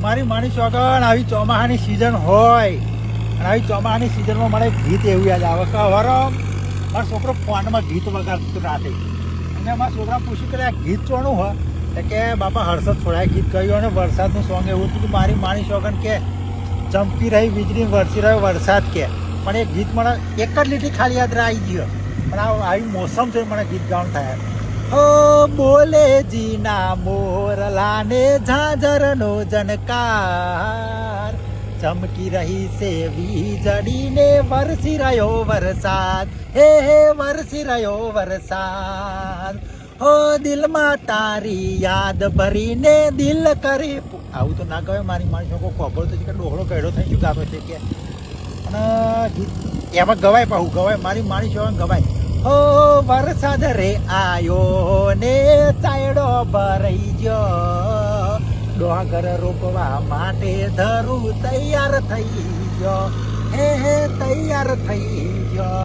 મારી માની શોગન આવી ચોમાસાની સિઝન હોય અને આવી ચોમાસાની સિઝનમાં મને ગીત એવું યાદ આવે કે હવારો મારો છોકરો ફોનમાં ગીત વગાડતો રાતે અને મારા છોકરા પૂછ્યું કે આ ગીત ચોણું હોય તો કે બાપા હર્ષદ છોડાય ગીત કહ્યું અને વરસાદનું સોંગ એવું હતું કે મારી માની શોગન કે ચમકી રહી વીજળી વરસી રહ્યો વરસાદ કે પણ એ ગીત મને એક જ લીટી ખાલી યાદ આવી ગયો પણ આવી મોસમ જોઈ મને ગીત ગાવાનું થાય ઓ બોલે જીના મોરલાને ઝાંઝરનો જનકાર ચમકી રહી છે વીજળીને વરસી રહ્યો વરસાદ હે વરસી રહ્યો વરસાદ હો દિલમાં તારી યાદ ભરીને દિલ કરી આવું તો ના કહે મારી મારી છોકરો ખબર તો છે કે ડોહળો કહેડો થઈ ગયું ગામે છે કે અને ગીત એમાં ગવાય પાછું ગવાય મારી મારી છોકરાને ગવાય હો વરસાદ રે આયો ને ચાયડો ભરાઈ ગયો ડોગર રોપવા માટે ધરું તૈયાર થઈ ગયો હે તૈયાર થઈ ગયો